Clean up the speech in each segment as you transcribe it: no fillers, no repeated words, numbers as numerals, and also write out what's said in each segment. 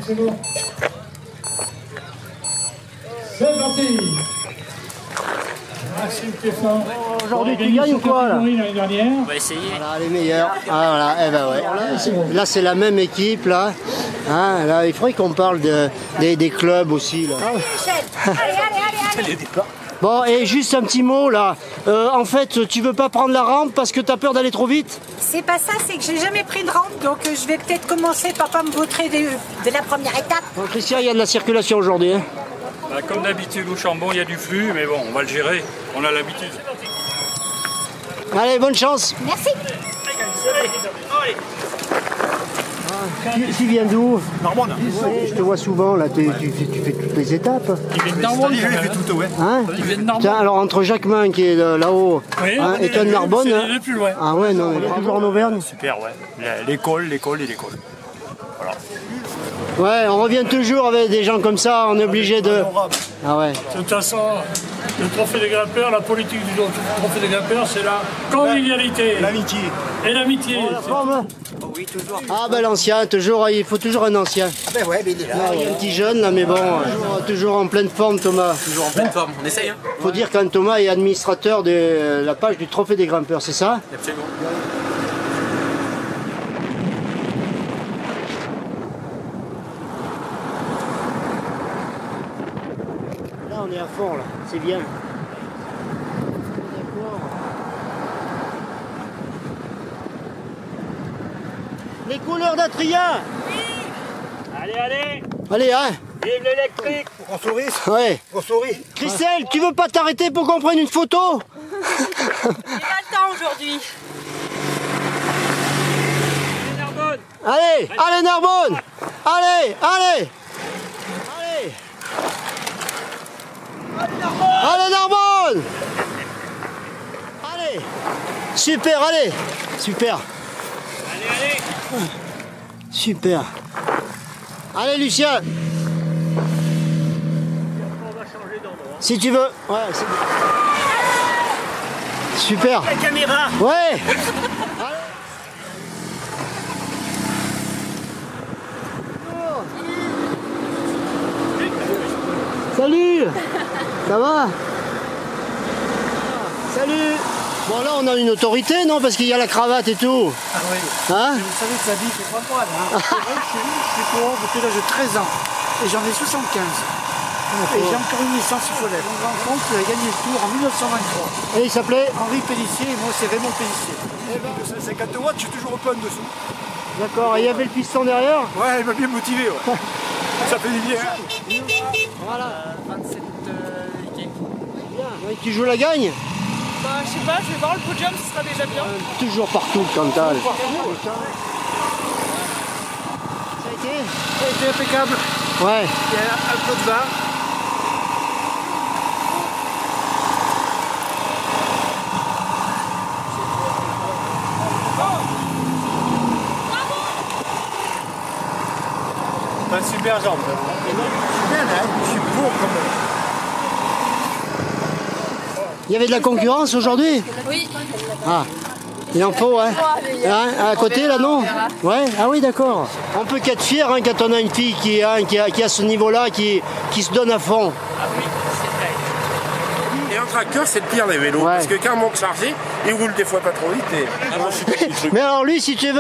C'est bon. C'est parti. Maxime Stéphane. Aujourd'hui tu gagnes ou quoi là? On va essayer. Voilà les meilleurs. Ah voilà, eh ben ouais. Là c'est la même équipe là. Hein, là il faudrait qu'on parle des clubs aussi là. Allez. Bon et juste un petit mot là. En fait tu veux pas prendre la rampe parce que t'as peur d'aller trop vite? C'est pas ça, c'est que j'ai jamais pris de rampe, donc je vais peut-être commencer par pas me vautrer de la première étape. Bon, Christian, il y a de la circulation aujourd'hui. Hein. Bah, comme d'habitude au Chambon, il y a du flux, mais bon, on va le gérer, on a l'habitude. Allez, bonne chance. Merci. Tu viens d'où? Narbonne. Ouais, je te vois souvent là, tu fais toutes les étapes. Il vient de Narbonne. J'ai fait tout, ouais. Hein? Il vient de Narbonne. Tiens, alors entre Jacquemin qui est là-haut et toi de Narbonne. C'est le plus loin. Ah ouais, non, on est toujours en Auvergne. Super, ouais. L'école. Voilà. Ouais, on revient toujours avec des gens comme ça, on est obligé de... Ah ouais. De toute façon, le trophée des grimpeurs, la politique du trophée des grimpeurs, c'est la convivialité. L'amitié. Et l'amitié. Oui, toujours. Ah ben l'ancien, toujours, il faut toujours un ancien. Ah ben ouais, mais il est là. Il y a un petit jeune là, mais bon, toujours en pleine forme Thomas. Toujours en pleine forme, on essaye. Hein. Faut dire qu'un Thomas est administrateur de la page du trophée des grimpeurs, c'est ça? Absolument. Là on est à fond là, c'est bien. Les couleurs d'Atria. Allez. Allez hein. Vive l'électrique. On sourit. Ouais. On sourit. Christelle, tu veux pas t'arrêter pour qu'on prenne une photo? J'ai pas le temps aujourd'hui. Narbonne. Allez Narbonne. Allez. Allez Narbonne. Allez. Super, allez. Super. Allez. Super. Allez Lucien. On va changer d'endroit. Si tu veux. Ouais, c'est bon. Super. La caméra. Ouais. Salut. Ça va? Salut. Bon là on a une autorité non? Parce qu'il y a la cravate et tout. Ah oui. Hein? Vous savez que la vie c'est pas mal. Hein. C'est vrai que chez nous, je suis coureur depuis l'âge de 13 ans. Et j'en ai 75. Et j'ai encore une licence il faut l'être. Mon grand compte qui a gagné le tour en 1923. Et il s'appelait? Henri Pellissier et moi c'est Raymond Pellissier. 250 watts, je suis toujours au plein dessous. D'accord, et il y avait le piston derrière? Ouais, il m'a bien motivé, ouais. Ça fait du bien. Voilà. 27 équipes. Bien. Ouais, tu joues la gagne? Bah, je sais pas, je vais voir le podium, ce sera déjà bien. Toujours partout le Cantal. Ça a été? Ça a été impeccable. Ouais. Il y a un peu de vin. T'as une super jambe. Bien, hein. Je suis pour quand même. Il y avait de la concurrence aujourd'hui? Oui. Ah, il en faut, hein? Hein, à côté, là, non? Ouais, ah oui, d'accord. On peut qu'être fier hein, quand on a une fille qui a ce niveau-là, qui se donne à fond. Et en tracteur, c'est le pire les vélos, Ouais. parce que quand on monte chargé, il roule des fois pas trop vite. Et... Ah, moi, je suis Mais alors lui, si tu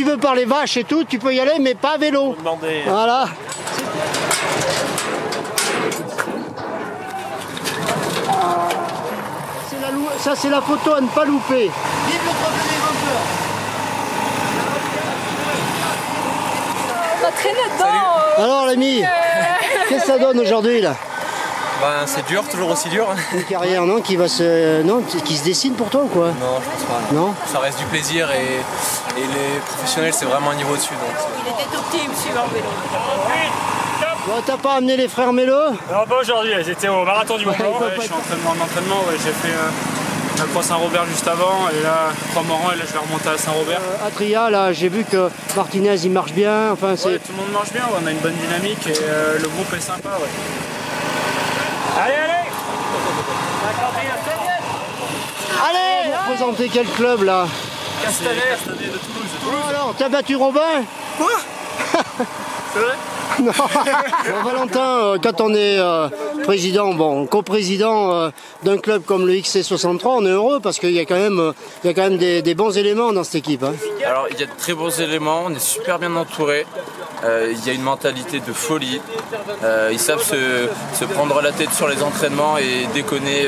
veux par les vaches et tout, tu peux y aller, mais pas à vélo. demander. Voilà. Ça, c'est la photo à ne pas louper. Vive le trophée des grimpeurs. On va traîner dedans. Alors l'ami, qu'est-ce que ça donne aujourd'hui là? Bah, c'est dur, toujours aussi dur. Une carrière non qui se dessine pour toi ou quoi? Non, je pense pas. Non? Ça reste du plaisir et les professionnels, c'est vraiment un niveau au-dessus. Donc Il était optime sur leur vélo. Bon, t'as pas amené les frères Mélo? Non, pas aujourd'hui, j'étais au marathon du Mont Blanc. Ouais, Je suis en entraînement, j'ai fait la croix Saint-Robert juste avant, et là, Croix-Moran, et là, je vais remonter à Saint-Robert. Atria, là, j'ai vu que Martinez il marche bien. Enfin, c'est. Ouais, tout le monde marche bien, ouais, on a une bonne dynamique et le groupe est sympa. Ouais. Allez! Allez, vous représentez quel club là? Castanet de Toulouse. Oh, alors, t'as battu Robin? Quoi? C'est vrai? Non. Bon, Valentin, quand on est président, coprésident d'un club comme le XC63, on est heureux parce qu'il y a quand même des bons éléments dans cette équipe. Hein. Alors il y a de très bons éléments, on est super bien entouré. Il y a une mentalité de folie. Ils savent se prendre la tête sur les entraînements et déconner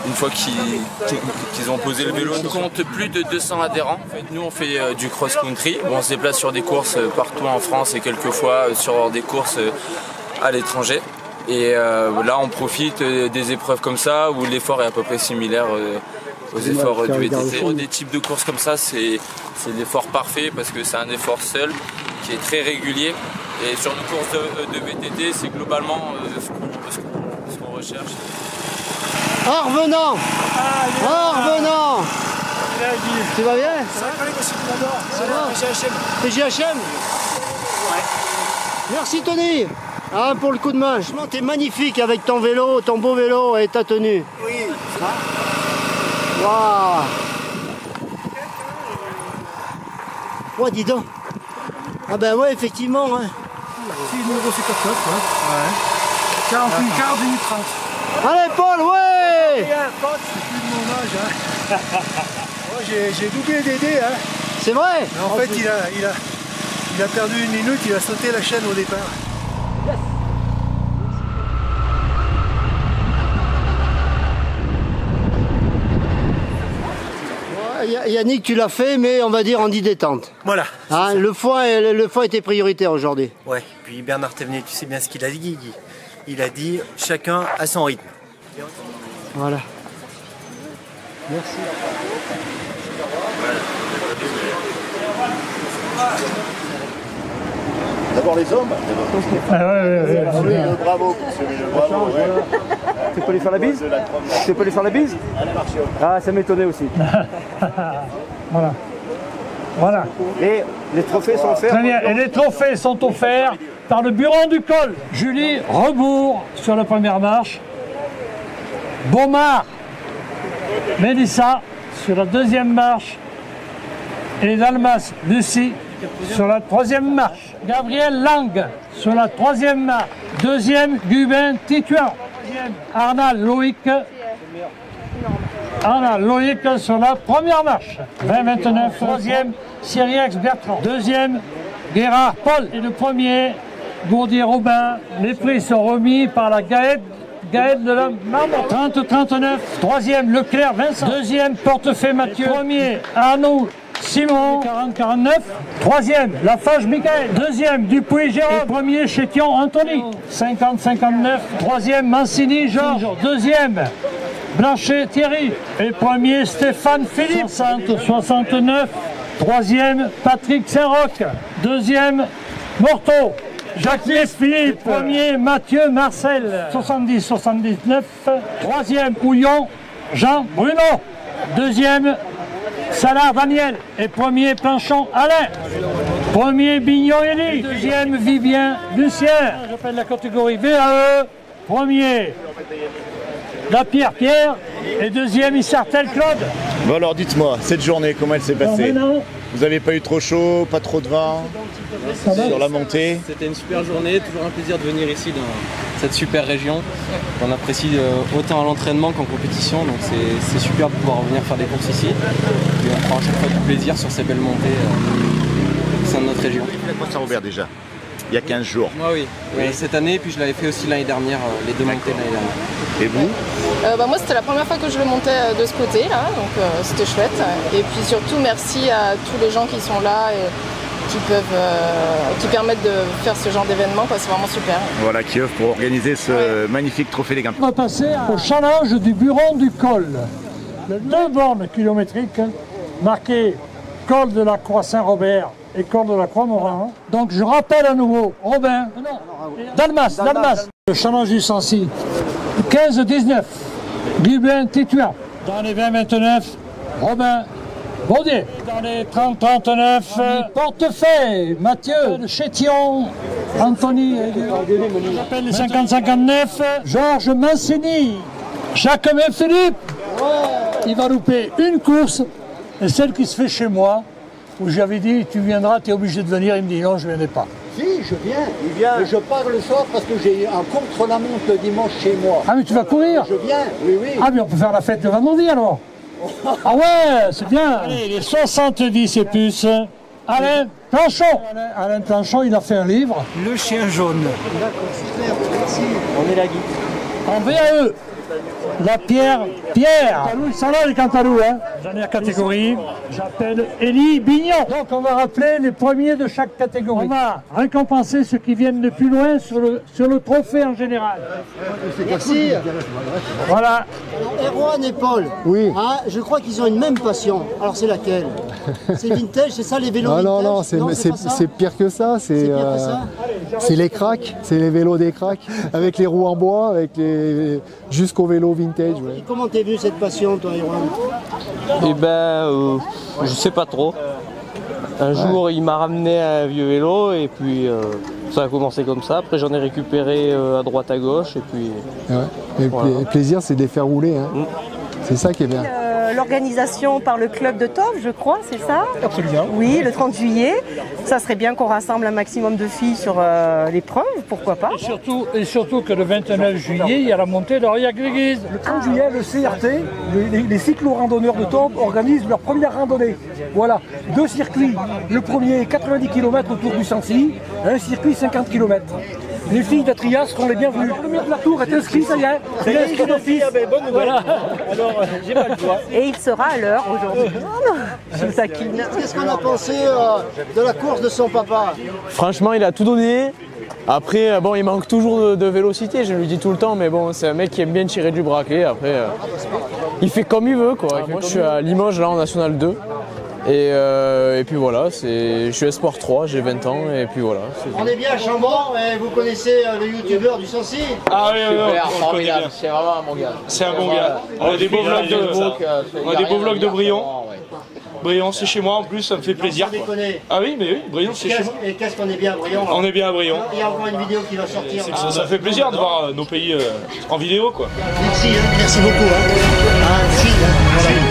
une fois qu'ils ont posé le vélo. On compte plus de 200 adhérents. En fait, nous on fait du cross-country. On se déplace sur des courses partout en France et quelquefois sur des courses à l'étranger. Et là on profite des épreuves comme ça où l'effort est à peu près similaire aux efforts du VTT. Des types de courses comme ça, c'est l'effort parfait parce que c'est un effort seul qui est très régulier. Et sur nos courses de VTT, c'est globalement ce qu'on recherche. Revenant. Tu vas bien? Ça va. PGHM. Merci Tony. Pour le coup de main. T'es magnifique avec ton vélo, ton beau vélo et ta tenue. Oui. Waouh. Ouais, dis donc. Ah ben ouais, effectivement. Hein. C'est numéro 59, ouais. 48, 40 minutes 30. Allez Paul, ouais. Paul, c'est plus de mon âge. Hein. J'ai doublé Dédé. Hein. C'est vrai. Mais en fait, il a perdu une minute, il a sauté la chaîne au départ. Yannick, tu l'as fait, mais on va dire en dit détente. Voilà. Hein, le foin était prioritaire aujourd'hui. Ouais, puis Bernard Thévenet, tu sais bien ce qu'il a dit. Il a dit chacun à son rythme. Voilà. Merci. D'abord les hommes. Bravo, bravo. Tu peux lui faire la bise? Tu peux lui faire la bise? Ah, ça m'étonnait aussi. Voilà. Et les trophées sont offerts. Très bien. Et les trophées sont offerts par le bureau du col. Julie Rebourg sur la première marche. Beaumard, Mélissa sur la deuxième marche. Et Dalmas, Lucie sur la troisième marche. Gabriel Lang sur la troisième marche. Deuxième, Gubin Tituan. Arnal Loïc sur la première marche. 20-29. Troisième, Syriex Bertrand. Deuxième, Guérard Paul. Et le premier, Gourdier Robin. Les prix sont remis par la Gaëlle de la Marmont. 30-39. Troisième, Leclerc Vincent. Deuxième, Portefeuille Mathieu. Premier, Arnaud Simon. 40-49. Troisième, Lafage Michael. Deuxième, Dupuis Jérôme. Et premier, Chétion Anthony. 50-59. Troisième, Mancini Georges. Deuxième, Blanchet Thierry. Et premier, Stéphane Philippe. 60-69. Troisième, Patrick Saint-Roch. Deuxième, Morteau. Jacques Philippe. Premier, Mathieu Marcel. 70-79. Troisième, Houillon Jean Bruno. Deuxième, Salard Daniel. Et premier, Planchon Alain. Premier, Bignon Élie. Deuxième, Vivien Lucien. J'appelle la catégorie VAE. Premier, Lapierre Pierre. Et deuxième, Issartel Claude. Bon alors dites-moi, cette journée, comment elle s'est passée? Vous n'avez pas eu trop chaud, pas trop de vent sur la montée? C'était une super journée, toujours un plaisir de venir ici dans cette super région. On apprécie autant à l'entraînement qu'en compétition, donc c'est super de pouvoir venir faire des courses ici. Et on prend à chaque fois du plaisir sur ces belles montées au sein de notre région. La Saint-Robert déjà, il y a 15 jours. Moi oui, cette année, puis je l'avais fait aussi l'année dernière, les deux montées l'année dernière. Et vous? Moi c'était la première fois que je le montais de ce côté là, donc c'était chouette. Et puis surtout merci à tous les gens qui sont là et qui permettent de faire ce genre d'événement, c'est vraiment super. Voilà, qui œuvre pour organiser ce magnifique trophée des Grimpeurs. On va passer au challenge du bureau du col. Deux bornes kilométriques marquées col de la Croix Saint-Robert et col de la Croix Morin. Donc je rappelle à nouveau, Robin, Dalmas. Le challenge du Sancy, 15-19, Gubin Tituan. Dans les 20-29, Robin Baudier. Dans les 30-39, Portefeuille, Mathieu, Chétion, Anthony. J'appelle les 50-59, Georges Mancini, Jacques Philippe. Il va louper une course, et celle qui se fait chez moi, où j'avais dit, tu viendras, tu es obligé de venir. Il me dit, non, je ne viendrai pas. Si, je viens. Il vient. Mais je pars le soir parce que j'ai un contre-la-montre le dimanche chez moi. Ah mais tu vas courir? Je viens, oui, oui. Ah mais on peut faire la fête le vendredi alors. Ah ouais, c'est bien. Allez, les 70 et plus. Alain Planchon. Alain Planchon, il a fait un livre. Le chien jaune. D'accord, super, merci. On est la guide. En VAE. La Pierre. Ils sont là les Cantalous, hein. Dernière catégorie. J'appelle Élie Bignon. Donc on va rappeler les premiers de chaque catégorie. On va récompenser ceux qui viennent de plus loin sur le trophée en général. Merci. Voilà. Erwan et Paul. Oui. Hein, je crois qu'ils ont une même passion. Alors c'est laquelle? C'est vintage, c'est ça les vélos vintage? Non, c'est pire que ça. C'est les cracks, c'est les vélos des cracks, avec les roues en bois, jusqu'au vélo vintage. Ouais. Et comment t'es venu cette passion, toi, Erwan? Eh ben, je sais pas trop. Un jour, il m'a ramené un vieux vélo et puis ça a commencé comme ça. Après, j'en ai récupéré à droite, à gauche et puis. Ouais. Et voilà. Le plaisir, c'est de les faire rouler. Hein. C'est ça qui est bien. L'organisation par le club de Tov, je crois, c'est ça? Absolument. Oui, le 30 juillet. Ça serait bien qu'on rassemble un maximum de filles sur l'épreuve, pourquoi pas? Et surtout que le 29 juillet, il y a la montée d'Aurillac l'église. Le 30 juillet, le CRT, les cyclo-randonneurs de Tov organisent leur première randonnée. Voilà, 2 circuits. Le premier, 90 km autour du Sancy, un circuit 50 km. Les filles de Trias seront les bienvenues. Le premier de la tour est inscrit, ça y est. C'est inscrit d'office. Bonne nouvelle. Voilà. Alors, j'ai pas le choix. Et il sera à l'heure aujourd'hui. Je me taquine. Qu'est-ce qu'on a pensé de la course de son papa? Franchement, il a tout donné. Après, bon, il manque toujours de vélocité, je lui dis tout le temps, mais bon, c'est un mec qui aime bien tirer du braquet. Après, il fait comme il veut, quoi. Moi, je suis à Limoges, là, en National 2. Et puis voilà, je suis Espoir 3, j'ai 20 ans, et puis voilà. On est bien à Chambord, et vous connaissez le youtubeur du Sancy? Ah oui, formidable, c'est vraiment un bon gars. C'est un bon gars. On a des beaux vlogs de Brion. Brion, c'est chez moi en plus, ça me fait plaisir. Ah oui, mais oui, Brion, c'est chez moi. Et qu'est-ce qu'on est bien à Brion? On est bien à Brion. Il y a encore une vidéo qui va sortir. Ça fait plaisir de voir nos pays en vidéo, quoi. Merci beaucoup. Merci.